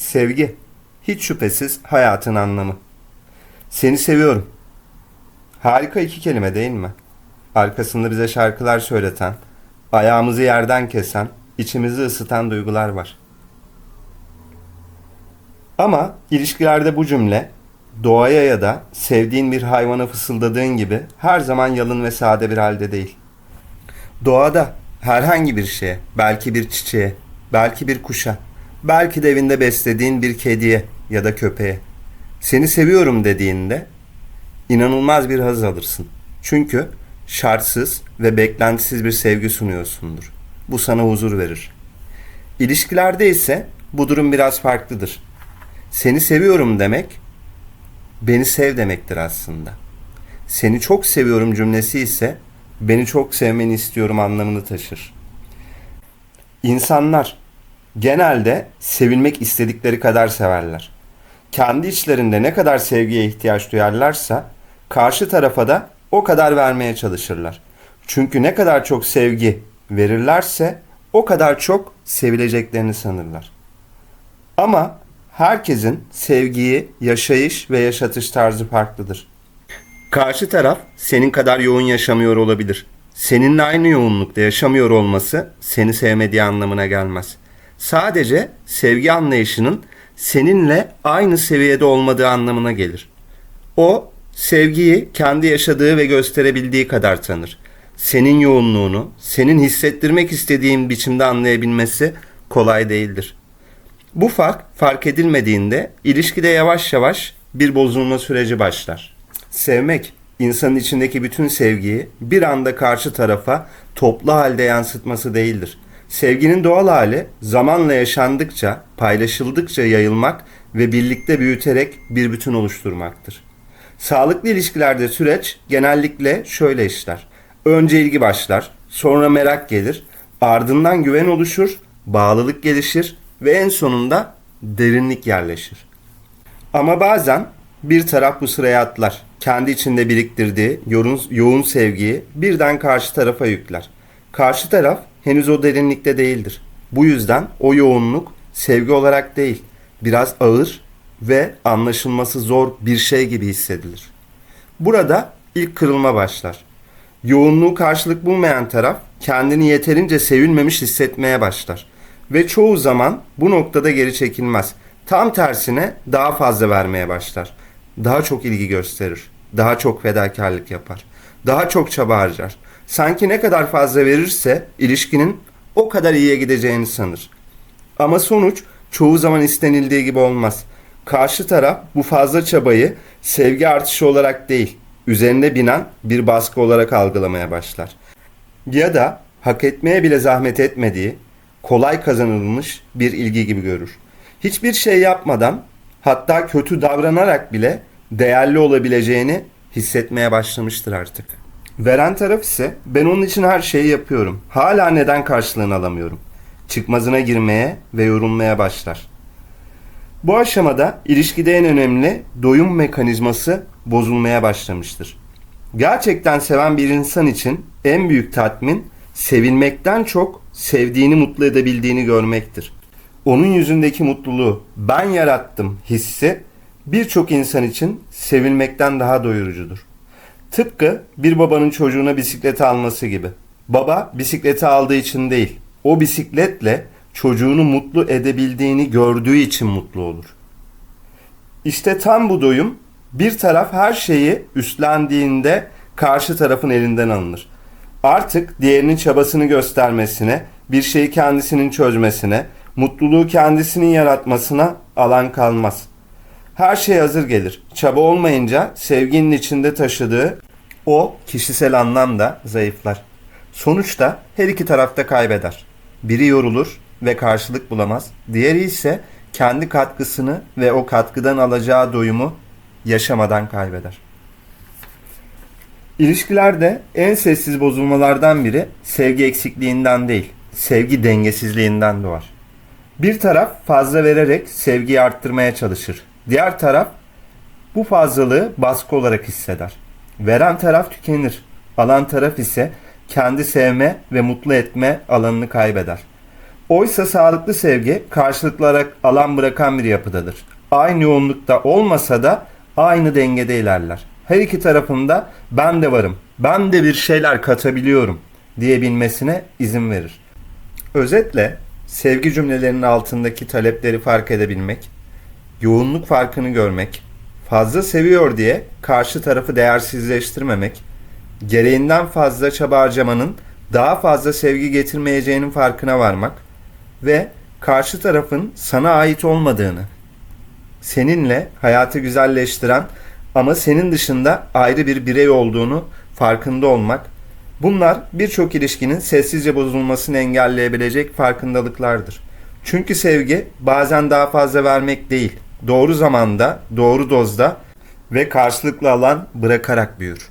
Sevgi, hiç şüphesiz hayatın anlamı. Seni seviyorum. Harika iki kelime değil mi? Arkasında bize şarkılar söyleten, ayağımızı yerden kesen, içimizi ısıtan duygular var. Ama ilişkilerde bu cümle, doğaya ya da sevdiğin bir hayvana fısıldadığın gibi her zaman yalın ve sade bir halde değil. Doğada herhangi bir şeye, belki bir çiçeğe, belki bir kuşa, belki de evinde beslediğin bir kediye ya da köpeğe seni seviyorum dediğinde inanılmaz bir haz alırsın. Çünkü şartsız ve beklentisiz bir sevgi sunuyorsundur. Bu sana huzur verir. İlişkilerde ise bu durum biraz farklıdır. Seni seviyorum demek, beni sev demektir aslında. Seni çok seviyorum cümlesi ise beni çok sevmeni istiyorum anlamını taşır. İnsanlar genelde sevilmek istedikleri kadar severler. Kendi içlerinde ne kadar sevgiye ihtiyaç duyarlarsa karşı tarafa da o kadar vermeye çalışırlar. Çünkü ne kadar çok sevgi verirlerse o kadar çok sevileceklerini sanırlar. Ama herkesin sevgiyi yaşayış ve yaşatış tarzı farklıdır. Karşı taraf senin kadar yoğun yaşamıyor olabilir. Seninle aynı yoğunlukta yaşamıyor olması seni sevmediği anlamına gelmez. Sadece sevgi anlayışının seninle aynı seviyede olmadığı anlamına gelir. O sevgiyi kendi yaşadığı ve gösterebildiği kadar tanır. Senin yoğunluğunu, senin hissettirmek istediğin biçimde anlayabilmesi kolay değildir. Bu fark edilmediğinde ilişkide yavaş yavaş bir bozulma süreci başlar. Sevmek, insanın içindeki bütün sevgiyi bir anda karşı tarafa toplu halde yansıtması değildir. Sevginin doğal hali zamanla yaşandıkça, paylaşıldıkça yayılmak ve birlikte büyüterek bir bütün oluşturmaktır. Sağlıklı ilişkilerde süreç genellikle şöyle işler. Önce ilgi başlar, sonra merak gelir, ardından güven oluşur, bağlılık gelişir ve en sonunda derinlik yerleşir. Ama bazen bir taraf bu sıraya atlar. Kendi içinde biriktirdiği yoğun sevgiyi birden karşı tarafa yükler. Karşı taraf henüz o derinlikte değildir. Bu yüzden o yoğunluk sevgi olarak değil, biraz ağır ve anlaşılması zor bir şey gibi hissedilir. Burada ilk kırılma başlar. Yoğunluğu karşılık bulmayan taraf kendini yeterince sevilmemiş hissetmeye başlar. Ve çoğu zaman bu noktada geri çekilmez. Tam tersine daha fazla vermeye başlar. Daha çok ilgi gösterir. Daha çok fedakarlık yapar. Daha çok çaba harcar. Sanki ne kadar fazla verirse ilişkinin o kadar iyiye gideceğini sanır. Ama sonuç çoğu zaman istenildiği gibi olmaz. Karşı taraf bu fazla çabayı sevgi artışı olarak değil, üzerinde binen bir baskı olarak algılamaya başlar. Ya da hak etmeye bile zahmet etmediği, kolay kazanılmış bir ilgi gibi görür. Hiçbir şey yapmadan, hatta kötü davranarak bile değerli olabileceğini hissetmeye başlamıştır artık. Veren taraf ise ben onun için her şeyi yapıyorum. Hala neden karşılığını alamıyorum? Çıkmazına girmeye ve yorulmaya başlar. Bu aşamada ilişkide en önemli doyum mekanizması bozulmaya başlamıştır. Gerçekten seven bir insan için en büyük tatmin sevilmekten çok sevdiğini mutlu edebildiğini görmektir. Onun yüzündeki mutluluğu ben yarattım hissi birçok insan için sevilmekten daha doyurucudur. Tıpkı bir babanın çocuğuna bisikleti alması gibi. Baba bisikleti aldığı için değil, o bisikletle çocuğunu mutlu edebildiğini gördüğü için mutlu olur. İşte tam bu doyum bir taraf her şeyi üstlendiğinde karşı tarafın elinden alınır. Artık diğerinin çabasını göstermesine, bir şeyi kendisinin çözmesine, mutluluğu kendisinin yaratmasına alan kalmaz. Her şey hazır gelir. Çaba olmayınca sevginin içinde taşıdığı o kişisel anlam da zayıflar. Sonuçta her iki tarafta kaybeder. Biri yorulur ve karşılık bulamaz. Diğeri ise kendi katkısını ve o katkıdan alacağı doyumu yaşamadan kaybeder. İlişkilerde en sessiz bozulmalardan biri sevgi eksikliğinden değil, sevgi dengesizliğinden doğar. Bir taraf fazla vererek sevgiyi arttırmaya çalışır. Diğer taraf bu fazlalığı baskı olarak hisseder. Veren taraf tükenir. Alan taraf ise kendi sevme ve mutlu etme alanını kaybeder. Oysa sağlıklı sevgi karşılıklı olarak alan bırakan bir yapıdadır. Aynı yoğunlukta olmasa da aynı dengede ilerler. Her iki tarafında ben de varım, ben de bir şeyler katabiliyorum diyebilmesine izin verir. Özetle sevgi cümlelerinin altındaki talepleri fark edebilmek, yoğunluk farkını görmek, fazla seviyor diye karşı tarafı değersizleştirmemek, gereğinden fazla çaba harcamanın daha fazla sevgi getirmeyeceğinin farkına varmak ve karşı tarafın sana ait olmadığını, seninle hayatı güzelleştiren ama senin dışında ayrı bir birey olduğunu farkında olmak. Bunlar birçok ilişkinin sessizce bozulmasını engelleyebilecek farkındalıklardır. Çünkü sevgi bazen daha fazla vermek değil, doğru zamanda, doğru dozda ve karşılıklı alan bırakarak büyür.